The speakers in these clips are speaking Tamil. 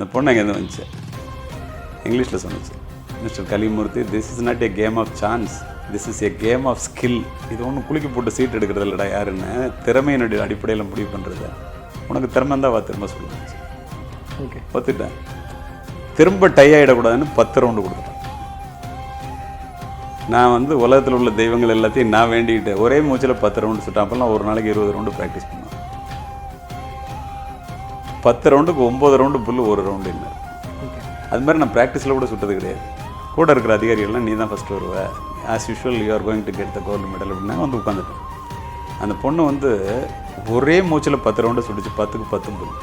அந்த பொண்ணு அங்கேருந்து வந்துச்சு, இங்கிலீஷில் சொன்னிச்சு, mister Kalimurthy, this is not a game of chance, this is a game of skill. இது ஒன்றும் குளிக்க போட்டு சீட் எடுக்கிறது இல்லைடா, யாருன்னு திறமையினுடைய அடிப்படையில் முடிவு பண்ணுறது. உனக்கு திறமை இருந்தால் வா திரும்ப சொல்லுச்சு. ஓகே, ஒத்துட்டேன். திரும்ப டை ஆகிடக்கூடாதுன்னு 10 ரவுண்டு கொடுத்துட்டேன். நான் வந்து உலகத்தில் உள்ள தெய்வங்கள் எல்லாத்தையும் நான் வேண்டிக்கிட்டு ஒரே மூச்சில் 10 ரவுண்டு சுட்டேன். அப்போல்லாம் ஒரு நாளைக்கு 20 ரவுண்டு ப்ராக்டிஸ் பண்ணுவேன். 10 ரவுண்டுக்கு 9 ரவுண்டு புல்லு, 1 ரவுண்டு இல்லை. அது மாதிரி நான் ப்ராக்டிஸில் கூட சுட்டது கிடையாது. கூட இருக்கிற அதிகாரிகள்லாம் நீ தான் ஃபஸ்ட்டு வருவ, as usual you are going to get the gold medal அப்படின்னா வந்து உட்காந்துட்டேன். அந்த பொண்ணு வந்து ஒரே மூச்சில் 10 ரவுண்டு சுட்டுச்சு, 10க்கு 10 புல்.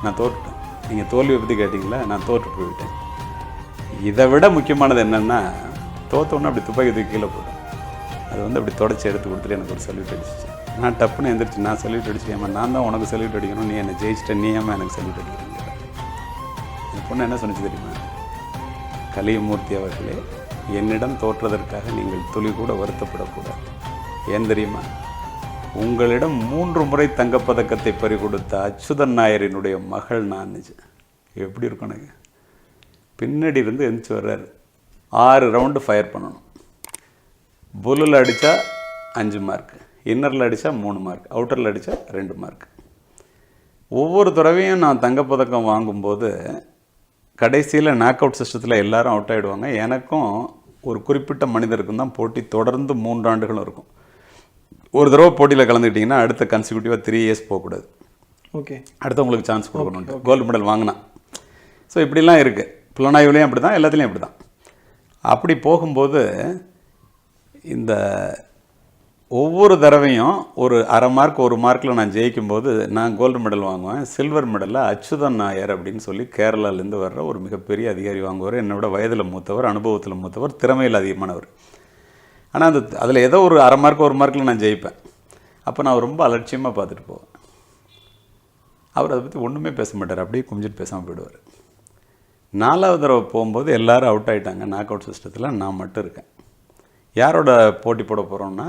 நான் தோற்றுட்டேன். நீங்கள் தோல்வியை பற்றி கேட்டிங்களா, நான் தோற்று போய்விட்டேன். இதை விட முக்கியமானது என்னென்னா, தோற்றோன்னே அப்படி துப்பாக்கி தூக்கி கீழே போட்டேன். அது வந்து அப்படி தொடச்சி எடுத்து கொடுத்துட்டு எனக்கு ஒரு சல்யூட் அடிச்சிச்சு. நான் டப்புன்னு எந்திரிச்சு நான் சல்யூட் அடிச்சுக்கேம்மா, நான் தான் உனக்கு சல்யூட் அடிக்கணும், நீ என்னை ஜெயிச்சிட்ட, நீ ஏமா எனக்கு சல்யூட் அடிக்கிறீங்க. அந்த பொண்ணு என்ன சொன்னிச்சு தெரியுமா? கலிமூர்த்தி அவர்களே, என்னிடம் தோற்றதற்காக நீங்கள் துளி கூட வருத்தப்படக்கூடாது. ஏன் தெரியுமா? உங்களிடம் 3 முறை தங்கப்பதக்கத்தை பறிகொடுத்த அச்சுதன் நாயரினுடைய மகள் நான். எப்படி இருக்கும் எனக்கு? பின்னாடி இருந்து எந்திரிச்சு வர்றாரு. 6 ரவுண்டு ஃபயர் பண்ணணும். புல்லில் அடித்தா 5 மார்க், இன்னரில் அடித்தா 3 மார்க், அவுட்டரில் அடித்தா 2 மார்க். ஒவ்வொரு தடவையும் நான் தங்கப்பதக்கம் வாங்கும்போது கடைசியில் நாக் அவுட் சிஸ்டத்தில் எல்லாரும் அவுட் ஆகிடுவாங்க. எனக்கும் ஒரு குறிப்பிட்ட மனிதருக்கும் தான் போட்டி. தொடர்ந்து 3 ஆண்டுகளும் இருக்கும். ஒரு தடவை போட்டியில் கலந்துக்கிட்டிங்கன்னா அடுத்த கன்சிக்யூட்டிவாக 3 இயர்ஸ் போகக்கூடாது. ஓகே, அடுத்தவங்களுக்கு சான்ஸ் கொடுக்கணுன்ட்டு கோல்டு மெடல் வாங்கினா. ஸோ இப்படிலாம் இருக்குது. புலனாய்வுலேயும் அப்படி தான், எல்லாத்துலேயும் அப்படி தான். அப்படி போகும்போது இந்த ஒவ்வொரு தடவையும் ஒரு அரை மார்க் 1 மார்க்கில் நான் ஜெயிக்கும்போது நான் கோல்டு மெடல் வாங்குவேன். சில்வர் மெடலில் அச்சுதன் நாயர் அப்படின்னு சொல்லி கேரளாலேருந்து வர்ற ஒரு மிகப்பெரிய அதிகாரி வாங்குவார். என்னை விட வயதில் மூத்தவர், அனுபவத்தில் மூத்தவர், திறமையில் அதிகமானவர். ஆனால் அதில் ஏதோ ஒரு அரை மார்க் 1 மார்க்கில் நான் ஜெயிப்பேன். அப்போ நான் ரொம்ப அலட்சியமாக பார்த்துட்டு போவேன். அவர் அதை பற்றி ஒன்றுமே பேச மாட்டார், அப்படியே குமிஞ்சிட்டு பேசாமல் போயிடுவார். 4வது தடவை போகும்போது எல்லோரும் அவுட் ஆகிட்டாங்க. நாக் அவுட் சிஸ்டத்தில் நான் மட்டும் இருக்கேன். யாரோட போட்டி போட போகிறோன்னா,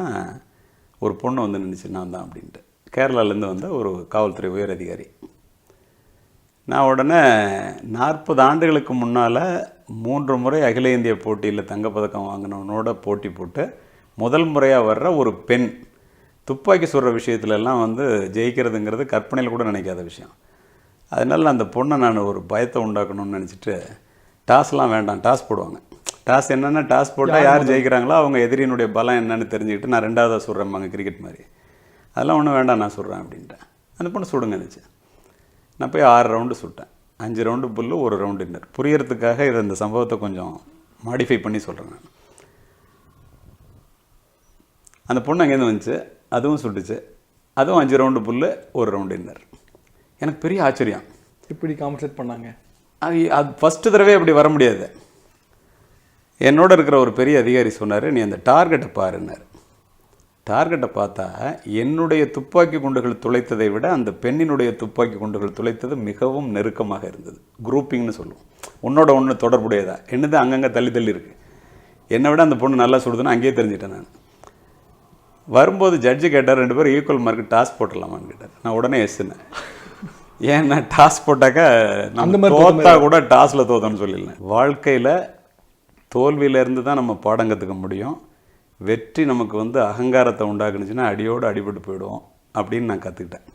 ஒரு பொண்ணு வந்து நின்றுச்சு, நான் தான் அப்படின்ட்டு. கேரளாலேருந்து வந்த ஒரு காவல்துறை உயர் அதிகாரி. நான் உடனே 40 ஆண்டுகளுக்கு முன்னால் 3 முறை அகில இந்திய போட்டியில் தங்கப்பதக்கம் வாங்கினவனோட போட்டி போட்டு முதல் முறையாக வர்ற ஒரு பெண் துப்பாக்கி சுடுற விஷயத்துலலாம் வந்து ஜெயிக்கிறதுங்கிறது கற்பனையில் கூட நினைக்காத விஷயம். அதனால் அந்த பொண்ணை நான் ஒரு பயத்தை உண்டாக்கணும்னு நினச்சிட்டு, டாஸ்லாம் வேண்டாம், டாஸ் போடுவாங்க. டாஸ் என்னென்னா, டாஸ் போட்டால் யார் ஜெயிக்கிறாங்களோ அவங்க எதிரியினுடைய பலம் என்னன்னு தெரிஞ்சுக்கிட்டு நான் 2ஆவதாக சுடுறேம்பாங்க, கிரிக்கெட் மாதிரி. அதெல்லாம் ஒன்றும் வேண்டாம், நான் சுடுறேன் அப்படின்ட்டேன். அந்த பொண்ணு சுடுங்க நினச்சி நான் போய் 6 ரவுண்டு சுட்டேன். 5 ரவுண்டு புல்லு, 1 ரவுண்டு இன்னர். புரியறதுக்காக இதை இந்த சம்பவத்தை கொஞ்சம் மாடிஃபை பண்ணி சொல்கிறேன் நான். அந்த பொண்ணு அங்கேருந்து வந்துச்சு, அதுவும் சுட்டுச்சு. அதுவும் 5 ரவுண்டு புல்லு, 1 ரவுண்டு இன்னர். எனக்கு பெரிய ஆச்சரியம், இப்படி காம்பன்சேட் பண்ணாங்க. அது ஃபஸ்ட்டு தடவை அப்படி வர முடியாது. என்னோட இருக்கிற ஒரு பெரிய அதிகாரி சொன்னார், நீ அந்த டார்கெட்டை பாருன்னார். டார்கெட்டை பார்த்தா என்னுடைய துப்பாக்கி குண்டுகள் துளைத்ததை விட அந்த பெண்ணினுடைய துப்பாக்கி குண்டுகள் துளைத்தது மிகவும் நெருக்கமாக இருந்தது. குரூப்பிங்னு சொல்லுவோம். ஒன்னோட ஒன்று தொடர்புடையதா, என்னது அங்கங்கே தள்ளி தள்ளி இருக்குது. என்னை விட அந்த பொண்ணு நல்லா சுடுதுன்னு அங்கேயே தெரிஞ்சிட்டேன் நான். வரும்போது ஜட்ஜு கேட்டார், 2 பேரும் ஈக்குவல் மார்க்கு டாஸ் போட்டுடலாமான்னு கேட்டார். நான் உடனே எஸ்ன்னு. ஏன்னா டாஸ் போட்டாக்கா நம்ம தோத்தா கூட டாஸில் தோத்தோன்னு சொல்லிடலாம். வாழ்க்கையில் தோல்வியிலேருந்து தான் நம்ம பாடம் கற்றுக்க முடியும். வெற்றி நமக்கு வந்து அகங்காரத்தை உண்டாக்குனுச்சுன்னா அடியோடு அடிபட்டு போயிடுவோம் அப்படின்னு நான் கற்றுக்கிட்டேன்.